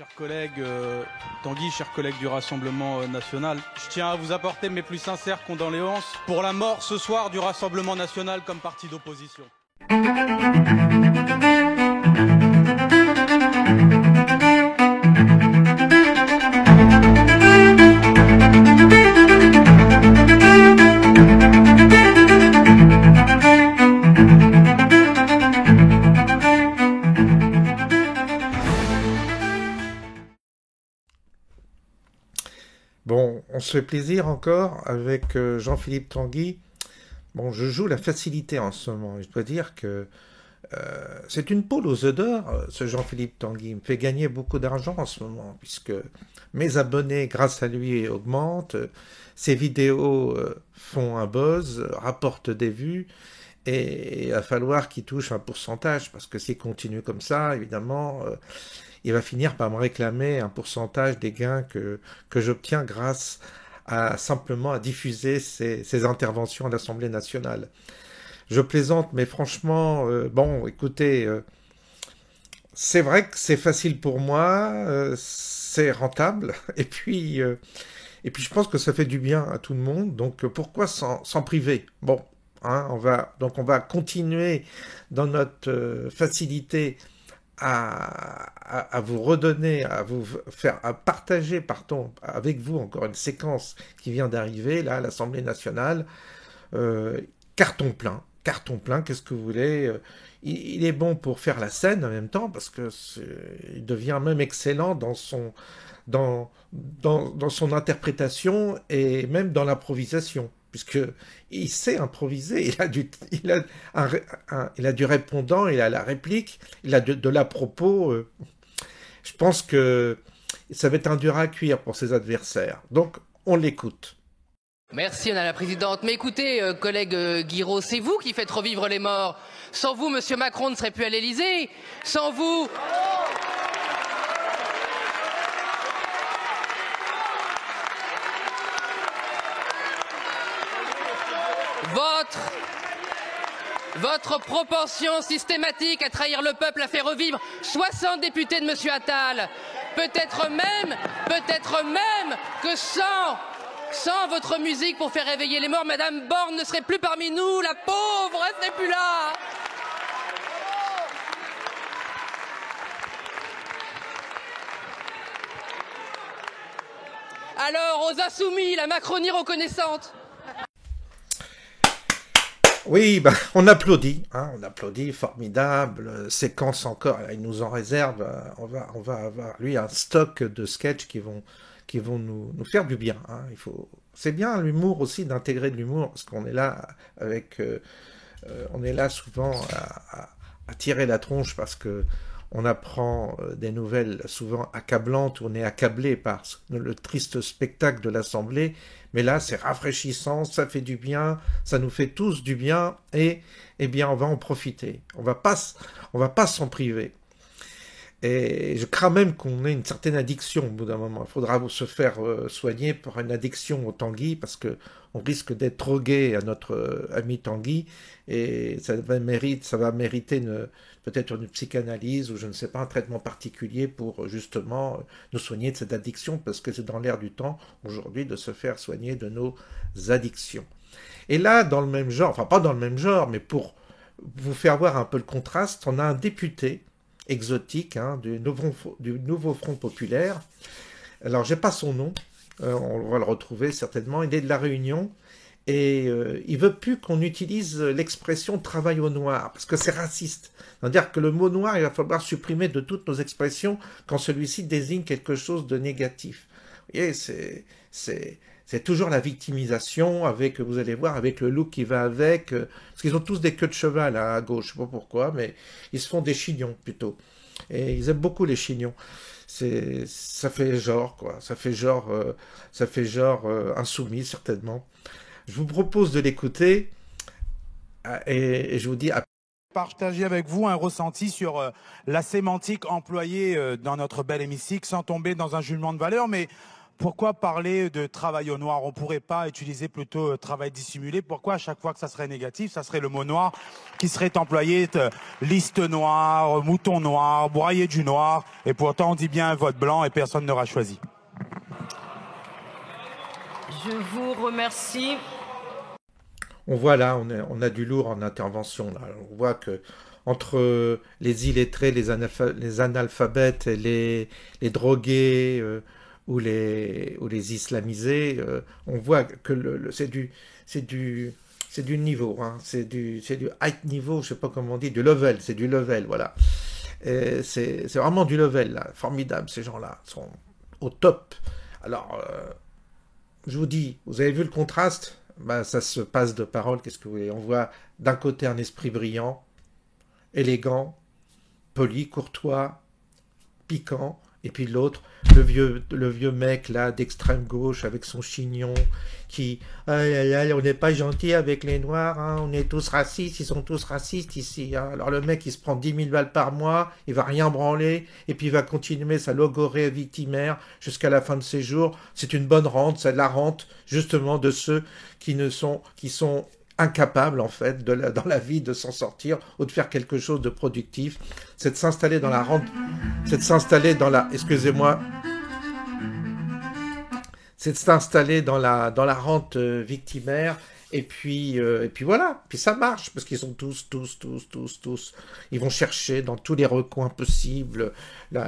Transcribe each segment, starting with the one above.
Chers collègues, Tanguy, chers collègues du Rassemblement national, je tiens à vous apporter mes plus sincères condoléances pour la mort ce soir du Rassemblement national comme parti d'opposition. Bon, on se fait plaisir encore avec Jean-Philippe Tanguy. Bon, je joue la facilité en ce moment. Je dois dire que c'est une poule aux œufs d'or, ce Jean-Philippe Tanguy. Il me fait gagner beaucoup d'argent en ce moment, puisque mes abonnés, grâce à lui, augmentent. Ses vidéos font un buzz, rapportent des vues. Et il va falloir qu'il touche un pourcentage, parce que s'il continue comme ça, évidemment, il va finir par me réclamer un pourcentage des gains que j'obtiens grâce à simplement à diffuser ses interventions à l'Assemblée nationale. Je plaisante, mais franchement, bon, écoutez, c'est vrai que c'est facile pour moi, c'est rentable, et puis je pense que ça fait du bien à tout le monde, donc pourquoi s'en priver? Bon. Hein, on va continuer dans notre facilité à vous redonner, à partager, avec vous encore une séquence qui vient d'arriver là à l'Assemblée nationale. Carton plein, qu'est-ce que vous voulez? Il est bon pour faire la scène en même temps parce que il devient même excellent dans son interprétation et même dans l'improvisation. Puisque il sait improviser, il a du répondant, il a la réplique, il a de l'à-propos. Je pense que ça va être un dur à cuire pour ses adversaires. Donc, on l'écoute. Merci, Madame la Présidente. Mais écoutez, collègue Guiraud, c'est vous qui faites revivre les morts. Sans vous, Monsieur Macron ne serait plus à l'Élysée. Sans vous... Votre propension systématique à trahir le peuple a fait revivre 60 députés de M. Attal. Peut-être même que sans votre musique pour faire réveiller les morts, Madame Borne ne serait plus parmi nous, la pauvre, elle serait plus là. Alors, aux insoumis, la Macronie reconnaissante. Oui, on applaudit, hein, formidable, séquence encore, il nous en réserve, on va avoir, lui, un stock de sketchs qui vont nous faire du bien, hein, c'est bien l'humour aussi, d'intégrer de l'humour, parce qu'on est là on est là souvent à tirer la tronche, parce que on apprend des nouvelles souvent accablantes, où on est accablé par le triste spectacle de l'Assemblée, mais là c'est rafraîchissant, ça fait du bien, ça nous fait tous du bien, et eh bien on va en profiter, on va pas s'en priver. Et je crains même qu'on ait une certaine addiction au bout d'un moment. Il faudra se faire soigner pour une addiction au Tanguy, parce que on risque d'être drogué à notre ami Tanguy, et ça va mériter peut-être une psychanalyse, ou je ne sais pas, un traitement particulier pour justement nous soigner de cette addiction, parce que c'est dans l'air du temps aujourd'hui de se faire soigner de nos addictions. Et là, dans le même genre, enfin pas dans le même genre, mais pour vous faire voir un peu le contraste, on a un député exotique, hein, du nouveau Front Populaire. Alors, j'ai pas son nom, on va le retrouver certainement. Il est de La Réunion, et il veut plus qu'on utilise l'expression « travail au noir », parce que c'est raciste. C'est-à-dire que le mot « noir », il va falloir supprimer de toutes nos expressions quand celui-ci désigne quelque chose de négatif. Vous voyez, c'est toujours la victimisation, avec, vous allez voir, avec le look qui va avec, parce qu'ils ont tous des queues de cheval à gauche, je sais pas pourquoi, mais ils se font des chignons plutôt. Et ils aiment beaucoup les chignons. Ça fait genre, quoi. Ça fait genre insoumis, certainement. Je vous propose de l'écouter, et je vous dis à partager avec vous un ressenti sur la sémantique employée dans notre bel hémicycle, sans tomber dans un jugement de valeur, mais pourquoi parler de travail au noir? On pourrait pas utiliser plutôt travail dissimulé? Pourquoi à chaque fois que ça serait négatif, ça serait le mot noir qui serait employé? Liste noire, mouton noir, broyer du noir, et pourtant on dit bien vote blanc et personne n'aura choisi. Je vous remercie. On voit là, on a du lourd en intervention. Là. On voit que entre les illettrés, les analphabètes et les drogués ou les islamisés, on voit que c'est du niveau, hein. C'est du high niveau, je sais pas comment on dit, du level, c'est du level, voilà. C'est vraiment du level, là. Formidable, ces gens-là sont au top. Alors, je vous dis, vous avez vu le contraste? Ben, ça se passe de parole, qu'est-ce que vous voulez? On voit d'un côté un esprit brillant, élégant, poli, courtois, piquant, et puis l'autre, le vieux mec là d'extrême gauche avec son chignon qui on n'est pas gentil avec les noirs, hein, on est tous racistes, ils sont tous racistes ici. Hein. Alors le mec il se prend 10 000 balles par mois, il va rien branler et puis il va continuer sa logorée victimaire jusqu'à la fin de ses jours. C'est une bonne rente, c'est de la rente justement de ceux qui sont incapable en fait dans la vie de s'en sortir ou de faire quelque chose de productif, c'est de s'installer dans la rente, c'est de s'installer dans la, excusez-moi, c'est de s'installer dans la rente victimaire et puis voilà, puis ça marche parce qu'ils sont tous, ils vont chercher dans tous les recoins possibles le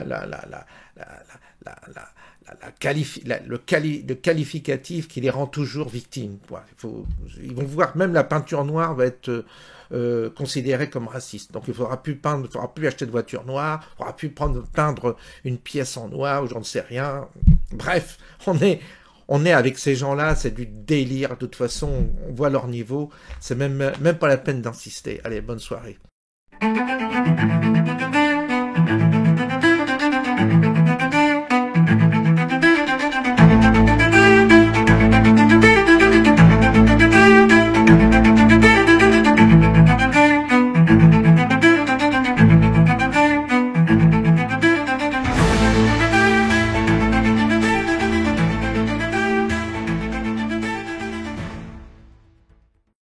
qualificatif qui les rend toujours victimes. Ils vont voir même la peinture noire va être considérée comme raciste. Donc il ne faudra plus acheter de voiture noire, il ne faudra plus peindre une pièce en noir ou j'en sais rien. Bref, on est avec ces gens-là, c'est du délire. De toute façon, on voit leur niveau, c'est même pas la peine d'insister. Allez, bonne soirée.